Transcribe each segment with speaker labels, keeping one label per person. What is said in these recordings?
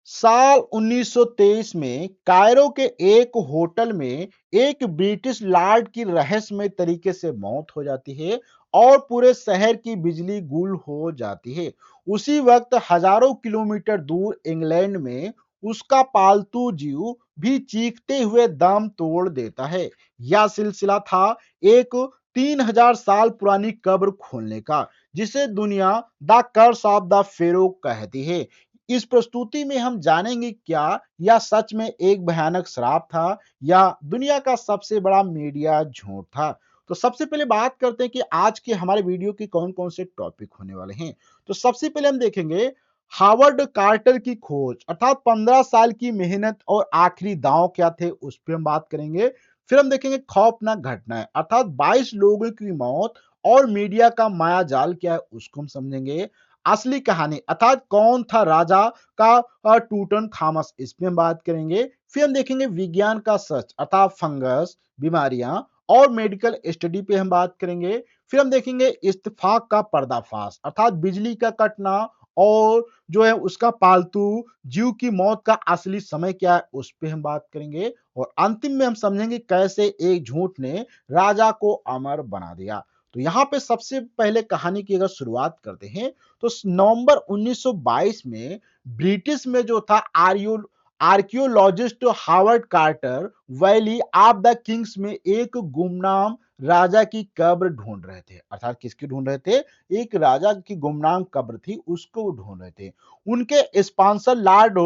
Speaker 1: साल 1923 में कायरो के एक होटल में एक ब्रिटिश लॉर्ड की रहस्यमय तरीके से मौत हो जाती है और पूरे शहर की बिजली गुल हो जाती है। उसी वक्त हजारों किलोमीटर दूर इंग्लैंड में उसका पालतू जीव भी चीखते हुए दम तोड़ देता है। यह सिलसिला था एक 3000 साल पुरानी कब्र खोलने का, जिसे दुनिया द कर्स ऑफ द फेरो कहती है। इस प्रस्तुति में हम जानेंगे क्या यह सच में एक भयानक श्राप था या दुनिया का सबसे बड़ा मीडिया झूठ था। तो सबसे पहले बात करते हैं कि आज के हमारे वीडियो के कौन-कौन से टॉपिक होने वाले हैं। तो सबसे पहले हम देखेंगे हार्वर्ड कार्टर की खोज अर्थात 15 साल की मेहनत और आखिरी दांव क्या थे उस पर हम बात करेंगे। फिर हम देखेंगे खौफनाक घटनाएं अर्थात 22 लोगों की मौत और मीडिया का माया जाल क्या है उसको हम समझेंगे। असली कहानी अर्थात कौन था राजा का टूटन खामस इस पे हम बात करेंगे। फिर हम देखेंगे विज्ञान का सच अर्थात फंगस बीमारियां और मेडिकल स्टडी पे हम बात करेंगे। फिर हम देखेंगे इत्तेफाक का पर्दाफाश अर्थात बिजली का कटना और जो है उसका पालतू जीव की मौत का असली समय क्या है उस पे हम बात करेंगे। और अंतिम में हम समझेंगे कैसे एक झूठ ने राजा को अमर बना दिया। तो यहाँ पे सबसे पहले कहानी की अगर शुरुआत करते हैं तो नवंबर 1922 में ब्रिटिश में जो था archaeologist Howard Carter Valley of the Kings में एक गुमनाम राजा की कब्र ढूंढ रहे थे। अर्थात किसकी ढूंढ रहे थे? एक राजा की गुमनाम कब्र थी उसको वो ढूंढ रहे थे। उनके स्पॉन्सर लॉर्ड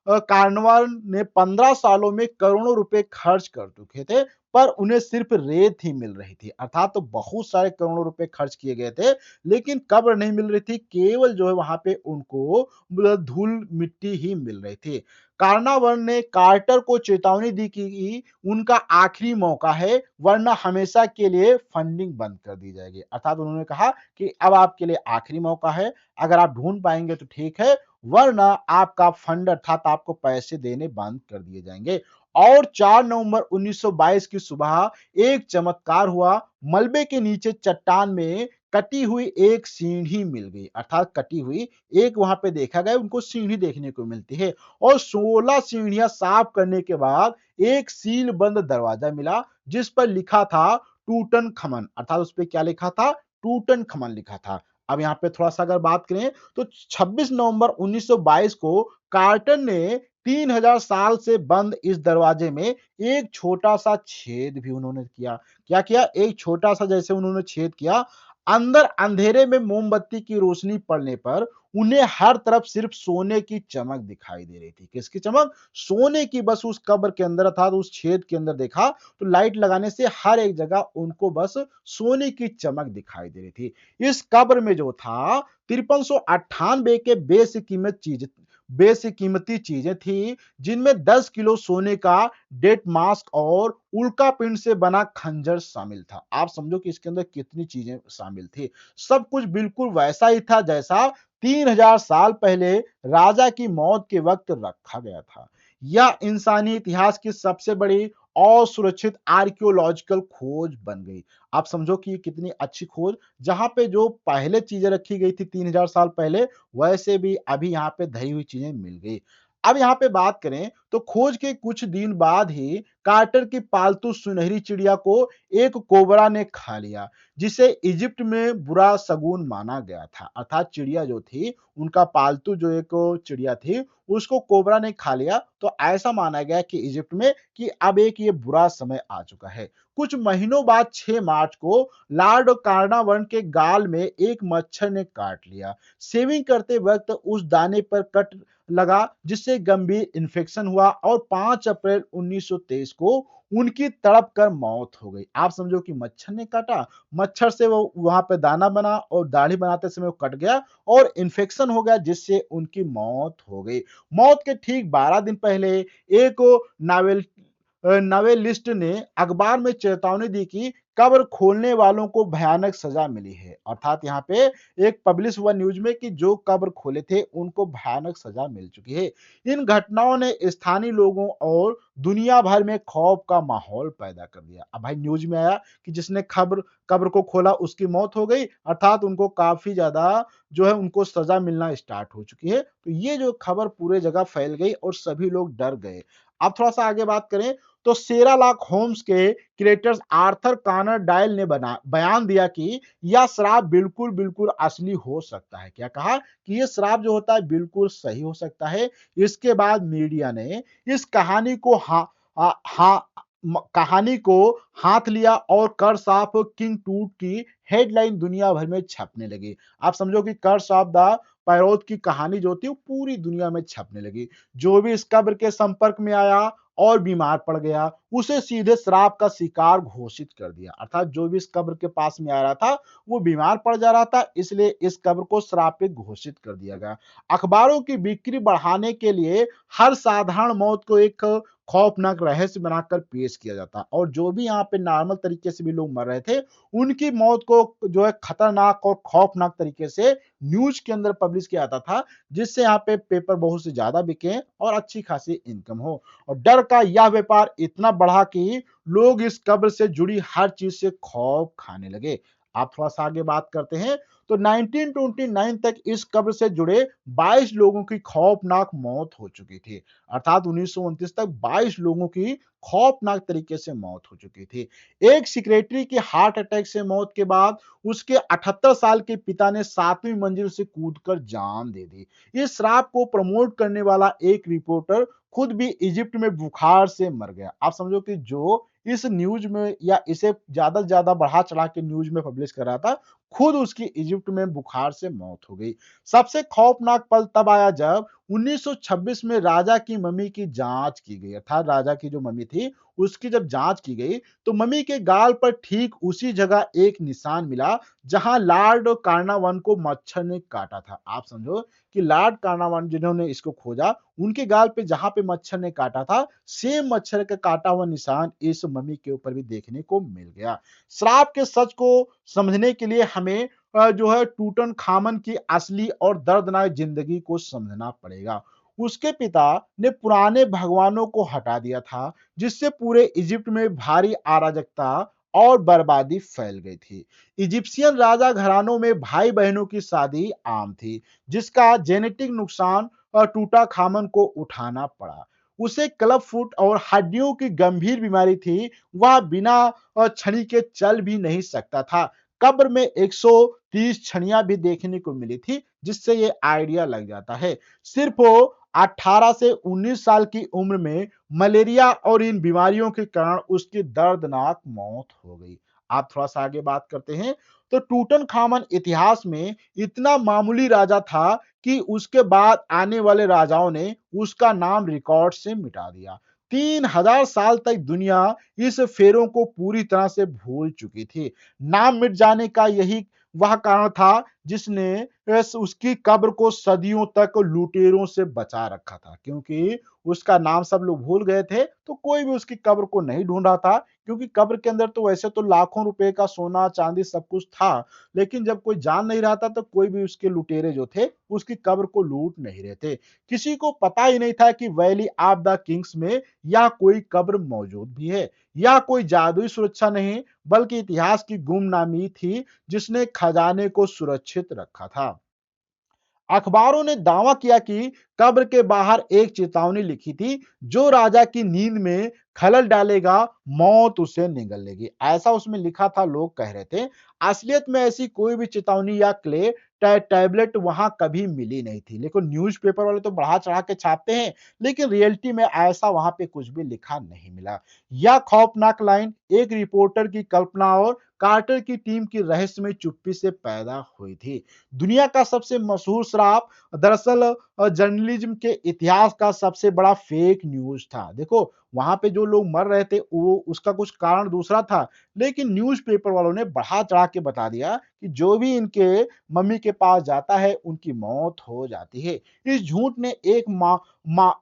Speaker 1: कार्नवाल ने 15 सालों में करोड़ों रुपए खर्च कर चुके थे, पर उन्हें सिर्फ रेत ही मिल रही थी। अर्थात तो बहुत सारे करोड़ों रुपए खर्च किए गए थे, लेकिन कब्र नहीं मिल रही थी। केवल जो है वहां पे उनको धूल मिट्टी ही मिल रही थी। कार्नावाल ने कार्टर को चेतावनी दी कि उनका आखिरी मौका है, वरना हमेशा के लिए फंडिंग बंद कर दी जाएगी। अर्थात उन्होंने कहा कि अब आपके लिए आखिरी मौका है, अगर आप ढूंढ पाएंगे तो ठीक है, वरना आपका फंड अर्थात आपको पैसे देने बंद कर दिए जाएंगे। और 4 नवंबर 1922 की सुबह एक चमत्कार हुआ। मलबे के नीचे चट्टान में कटी हुई एक सीढ़ी मिल गई अर्थात कटी हुई एक वहां पे देखा गया उनको सीढ़ी देखने को मिलती है। और 16 सीढ़ियां साफ करने के बाद एक सील बंद दरवाजा मिला जिस पर लिखा था टूटन खमन अर्थात उस पर क्या लिखा था? टूटन खमन लिखा था। अब यहाँ पे थोड़ा सा अगर बात करें तो 26 नवंबर 1922 को कार्टर ने 3000 साल से बंद इस दरवाजे में एक छोटा सा छेद भी उन्होंने किया। क्या किया? एक छोटा सा जैसे उन्होंने छेद किया। अंदर अंधेरे में मोमबत्ती की रोशनी पड़ने पर उन्हें हर तरफ सिर्फ सोने की चमक दिखाई दे रही थी। किसकी चमक? सोने की। बस उस कब्र के अंदर अर्थात उस छेद के अंदर देखा तो लाइट लगाने से हर एक जगह उनको बस सोने की चमक दिखाई दे रही थी। इस कब्र में जो था 5398 के बेशकीमती चीजें थी, जिनमें 10 किलो सोने का डेट मास्क और उल्का पिंड से बना खंजर शामिल था। आप समझो कि इसके अंदर कितनी चीजें शामिल थी। सब कुछ बिल्कुल वैसा ही था जैसा 3000 साल पहले राजा की मौत के वक्त रखा गया था। यह इंसानी इतिहास की सबसे बड़ी असुरक्षित आर्कियोलॉजिकल खोज बन गई। आप समझो कि ये कितनी अच्छी खोज, जहां पे जो पहले चीजें रखी गई थी 3000 साल पहले, वैसे भी अभी यहाँ पे धरी हुई चीजें मिल गई। अब यहाँ पे बात करें तो खोज के कुछ दिन बाद ही कार्टर की पालतू सुनहरी चिड़िया को एक कोबरा ने खा लिया, जिसे इजिप्ट में बुरा शगुन माना गया था। अर्थात चिड़िया जो थी, उनका पालतू जो एक चिड़िया थी, उसको कोबरा ने खा लिया, तो ऐसा माना गया कि इजिप्ट में कि अब एक ये बुरा समय आ चुका है। कुछ महीनों बाद 6 मार्च को लॉर्ड कार्नावान के गाल में एक मच्छर ने काट लिया। शेविंग करते वक्त उस दाने पर कट लगा, जिससे गंभीर इन्फेक्शन हुआ और 5 अप्रैल 1923 को उनकी तड़प कर मौत हो गई। आप समझो कि मच्छर ने काटा, मच्छर से वो वहां पे दाना बना और दाढ़ी बनाते समय वो कट गया और इन्फेक्शन हो गया, जिससे उनकी मौत हो गई। मौत के ठीक 12 दिन पहले एक नावेल नोवेलिस्ट ने अखबार में चेतावनी दी कि कब्र खोलने वालों को भयानक सजा मिली है। अर्थात यहाँ पे एक पब्लिश हुआ न्यूज में कि जो कब्र खोले थे उनको भयानक सजा मिल चुकी है। इन घटनाओं ने स्थानीय लोगों और दुनिया भर में खौफ का माहौल पैदा कर दिया। अब भाई न्यूज में आया कि जिसने खब्र कब्र को खोला उसकी मौत हो गई, अर्थात उनको काफी ज्यादा जो है उनको सजा मिलना स्टार्ट हो चुकी है। तो ये जो खबर पूरे जगह फैल गई और सभी लोग डर गए। अब थोड़ा सा आगे बात करें तो शेरालॉक होम्स के क्रिएटर्स आर्थर कॉनर डॉयल ने बयान दिया कि यह श्राप बिल्कुल बिल्कुल असली हो सकता है। क्या कहा कि ये श्राप जो होता है बिल्कुल सही हो सकता है। इसके बाद मीडिया ने इस कहानी को हाथ लिया और कर्स ऑफ किंग टूट की हेडलाइन दुनिया भर में छपने लगी। आप समझो कि कर्स ऑफ द पैरोथ की कहानी जो थी वो पूरी दुनिया में छपने लगी। जो भी इस कब्र के संपर्क में आया और बीमार पड़ गया, उसे सीधे श्राप का शिकार घोषित कर दिया। अर्थात जो भी इस कब्र के पास में आ रहा था, वो बीमार पड़ जा रहा था, इसलिए इस कब्र को श्रापित घोषित कर दिया गया। अखबारों की बिक्री बढ़ाने के लिए हर साधारण मौत को एक खौफनाक रहस्य बनाकर पेश किया जाता और जो भी यहाँ पे नॉर्मल तरीके से भी लोग मर रहे थे, उनकी मौत को जो है खतरनाक और खौफनाक तरीके से न्यूज के अंदर पब्लिश किया जाता था, जिससे यहाँ पे पेपर बहुत से ज्यादा बिके और अच्छी खासी इनकम हो। और डर का यह व्यापार इतना बढ़ा कि लोग इस कब्र से जुड़ी हर चीज से खौफ खाने लगे। आप थोड़ा सा आगे बात करते हैं तो 1929 तक इस कब्र से जुड़े 22 लोगों की खौफनाक मौत हो चुकी थी। अर्थात 1929 तक 22 लोगों की खौफनाक तरीके से मौत हो चुकी थी। एक सेक्रेटरी की हार्ट अटैक से मौत के बाद उसके 78 साल के पिता ने 7वीं मंजिल से कूदकर जान दे दी। इस श्राप को प्रमोट करने वाला एक रिपोर्टर खुद भी इजिप्ट में बुखार से मर गया। आप समझो कि जो इस न्यूज में या इसे ज्यादा से ज्यादा बढ़ा चढ़ा के न्यूज में पब्लिश कर रहा था, खुद उसकी इजिप्ट में बुखार से मौत हो गई। सबसे खौफनाक पल तब आया जब 1926 में राजा की मम्मी की जांच की गई। अर्थात राजा की जो मम्मी थी उसकी जब जांच की गई तो मम्मी के गाल पर ठीक उसी जगह एक निशान मिला जहां लॉर्ड कार्नावान को मच्छर ने काटा था। आप समझो कि लॉर्ड कार्नावान जिन्होंने इसको खोजा, उनके गाल पे जहां पे मच्छर ने काटा था, सेम मच्छर का काटा हुआ निशान इस मम्मी के ऊपर भी देखने को मिल गया। श्राप के सच को समझने के लिए हमें जो है टूटन खामन की असली और दर्दनाक जिंदगी को समझना पड़ेगा। उसके पिता ने पुराने भगवानों को हटा दिया था, जिससे पूरे इजिप्ट में भारी अराजकता और बर्बादी फैल गई थी। इजिप्शियन राजा घरानों में भाई बहनों की शादी आम थी, जिसका जेनेटिक नुकसान और टूटा खामन को उठाना पड़ा। उसे क्लब फुट और हड्डियों की गंभीर बीमारी थी। वह बिना छड़ी के चल भी नहीं सकता था। कब्र में 130 छड़ियां भी देखने को मिली थी, जिससे ये आइडिया लग जाता है। सिर्फ वो 18 से 19 साल की उम्र में मलेरिया और इन बीमारियों के कारण उसकी दर्दनाक मौत हो गई। आप थोड़ा सा आगे बात करते हैं तो टूटन खामन इतिहास में इतना मामूली राजा था कि उसके बाद आने वाले राजाओं ने उसका नाम रिकॉर्ड से मिटा दिया। 3000 साल तक दुनिया इस फेरों को पूरी तरह से भूल चुकी थी। नाम मिट जाने का यही वह कारण था जिसने उसकी कब्र को सदियों तक लुटेरों से बचा रखा था, क्योंकि उसका नाम सब लोग भूल गए थे तो कोई भी उसकी कब्र को नहीं ढूंढ रहा था, क्योंकि कब्र के अंदर तो वैसे तो लाखों रुपए का सोना चांदी सब कुछ था, लेकिन जब कोई जान नहीं रहा था तो कोई भी उसके लुटेरे जो थे उसकी कब्र को लूट नहीं रहे थे। किसी को पता ही नहीं था कि वैली ऑफ द किंग्स में या कोई कब्र मौजूद भी है, या कोई जादुई सुरक्षा नहीं बल्कि इतिहास की गुमनामी थी जिसने खजाने को सुरक्षित रखा था। अखबारों ने दावा किया कि कब्र के बाहर एक चेतावनी लिखी थी, जो राजा की नींद में खलल डालेगा, मौत उसे निगल लेगी। ऐसा उसमें लिखा था, लोग कह रहे थे। असलियत में ऐसी कोई भी चेतावनी या टैबलेट वहां कभी मिली नहीं थी। लेकिन न्यूज़पेपर वाले तो बढ़ा चढ़ा के छापते हैं, लेकिन रियलिटी में ऐसा वहां पे कुछ भी लिखा नहीं मिला। यह खौफनाक लाइन एक रिपोर्टर की कल्पना और कार्टर की टीम की रहस्यमय चुप्पी से पैदा हुई थी। दुनिया का सबसे मशहूर श्राप दरअसल जर्नलिज्म के इतिहास का सबसे बड़ा फेक न्यूज था। देखो वहां पे जो लोग मर रहे थे वो उसका कुछ कारण दूसरा था, लेकिन न्यूज़पेपर वालों ने बढ़ा चढ़ा के बता दिया कि जो भी इनके मम्मी के पास जाता है उनकी मौत हो जाती है। इस झूठ ने एक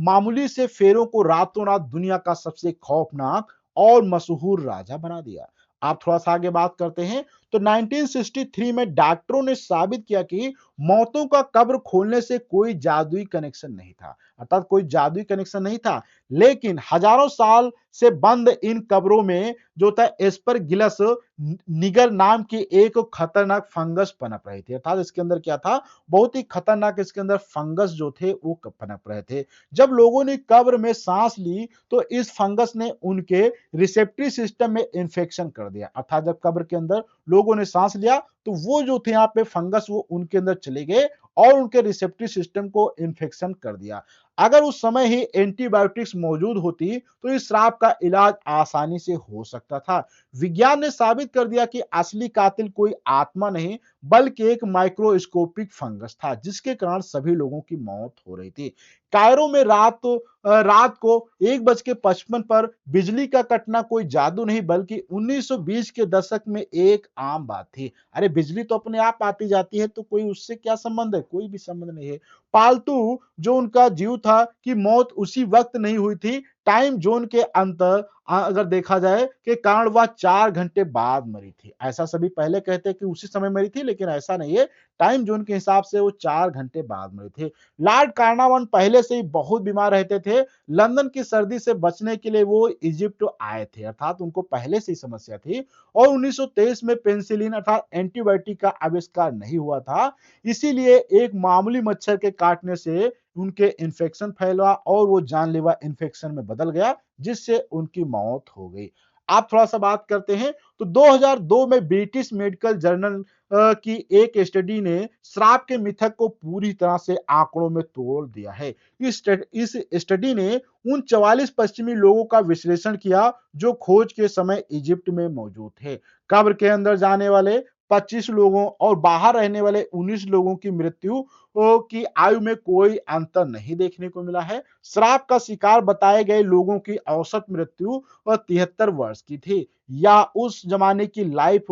Speaker 1: मामूली से फेरों को रातों रात दुनिया का सबसे खौफनाक और मशहूर राजा बना दिया। आप थोड़ा-सा आगे बात करते हैं, तो 1963 में डॉक्टरों ने साबित किया कि मौतों का कब्र खोलने से कोई जादुई कनेक्शन नहीं था, अर्थात कोई जादुई कनेक्शन नहीं था। लेकिन हजारों साल से बंद इन कब्रों में जो था एस्परगिलस निगर नाम की एक खतरनाक फंगस पनप रही थी। अर्थात इसके अंदर क्या था, बहुत ही खतरनाक इसके अंदर फंगस जो थे वो पनप रहे थे। जब लोगों ने कब्र में सांस ली तो इस फंगस ने उनके रिसेप्टरी सिस्टम में इंफेक्शन कर दिया। अर्थात जब कब्र के अंदर लोगों ने सांस लिया तो वो जो थे यहाँ पे फंगस वो उनके अंदर चले गए और उनके रिसेप्टरी सिस्टम को इंफेक्शन कर दिया। अगर उस समय ही एंटीबायोटिक्स मौजूद होती तो इस श्राप का इलाज आसानी से हो सकता था। विज्ञान ने साबित कर दिया कि असली कातिल कोई आत्मा नहीं बल्कि एक माइक्रोस्कोपिक फंगस था जिसके कारण सभी लोगों की मौत हो रही थी। कायरो में रात को 1:55 पर बिजली का कटना कोई जादू नहीं बल्कि 1920 के दशक में एक आम बात थी। अरे बिजली तो अपने आप आती जाती है तो कोई उससे क्या संबंध है? कोई भी संबंध नहीं है। पालतू जो उनका जीव था कि मौत उसी वक्त नहीं हुई थी, टाइम जोन के अंतर अगर देखा जाए के कारण वह 4 घंटे बाद मरी थी। ऐसा सभी पहले कहते हैं कि उसी समय मरी थी लेकिन ऐसा नहीं है। टाइम जोन के हिसाब से वो 4 घंटे बाद मरी थी। लॉर्ड कार्नावान पहले से ही बहुत बीमार रहते थे। लंदन की सर्दी से बचने के लिए वो इजिप्ट आए थे, अर्थात उनको पहले से ही समस्या थी और 1923 में पेनिसिलिन अर्थात एंटीबायोटिक का आविष्कार नहीं हुआ था। इसीलिए एक मामूली मच्छर के काटने से उनके इन्फेक्शन फैला और वो जानलेवा इन्फेक्शन में बदल गया जिससे उनकी मौत हो गई। आप थोड़ा-सा बात करते हैं तो 2002 में ब्रिटिश मेडिकल जर्नल की एक स्टडी ने श्राप के मिथक को पूरी तरह से आंकड़ों में तोड़ दिया है। इस स्टडी ने उन 44 पश्चिमी लोगों का विश्लेषण किया जो खोज के समय इजिप्ट में मौजूद थे। कब्र के अंदर जाने वाले 25 लोगों और बाहर रहने वाले 19 लोगों की मृत्यु की आयु में कोई अंतर नहीं देखने को मिला है। श्राप का शिकार बताए गए लोगों की औसत मृत्यु 73 वर्ष की थी या उस जमाने की लाइफ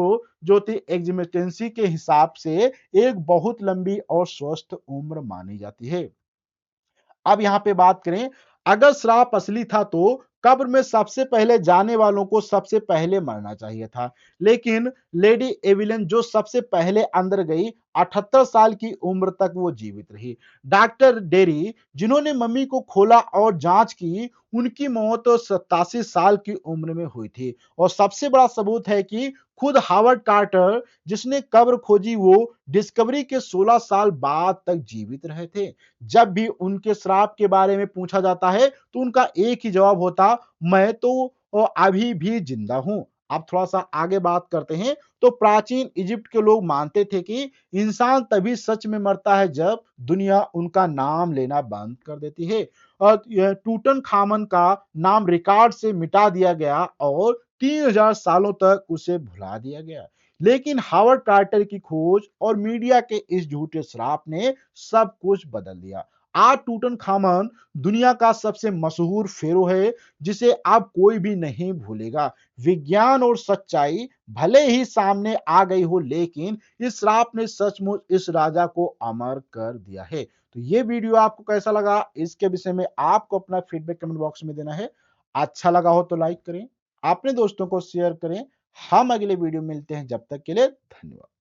Speaker 1: जो थी एक्सपेक्टेंसी के हिसाब से एक बहुत लंबी और स्वस्थ उम्र मानी जाती है। अब यहाँ पे बात करें, अगर श्राप असली था तो कब्र में सबसे पहले जाने वालों को सबसे पहले मरना चाहिए था। लेकिन लेडी एविलन जो सबसे पहले अंदर गई, 78 साल की उम्र तक वो जीवित रही। डॉक्टर डेरी जिन्होंने मम्मी को खोला और जांच की, उनकी मौत 87 साल की उम्र में हुई थी और सबसे बड़ा सबूत है कि खुद हावर्ड कार्टर जिसने कब्र खोजी वो डिस्कवरी के 16 साल बाद तक जीवित रहे थे। जब भी उनके श्राप के बारे में पूछा जाता है तो उनका एक ही जवाब होता, मैं तो अभी भी जिंदा हूं। आप थोड़ा सा आगे बात करते हैं तो प्राचीन इजिप्ट के लोग मानते थे कि इंसान तभी सच में मरता है जब दुनिया उनका नाम लेना बंद कर देती है और टूटन खामन का नाम रिकॉर्ड से मिटा दिया गया और 3000 सालों तक उसे भुला दिया गया। लेकिन हावर्ड कार्टर की खोज और मीडिया के इस झूठे श्राप ने सब कुछ बदल दिया। आज टूटन खामन दुनिया का सबसे मशहूर फेरो है जिसे अब कोई भी नहीं भूलेगा। विज्ञान और सच्चाई भले ही सामने आ गई हो लेकिन इस श्राप ने सचमुच इस राजा को अमर कर दिया है। तो ये वीडियो आपको कैसा लगा इसके विषय में आपको अपना फीडबैक कमेंट बॉक्स में देना है। अच्छा लगा हो तो लाइक करें, अपने दोस्तों को शेयर करें। हम अगले वीडियो में मिलते हैं, जब तक के लिए धन्यवाद।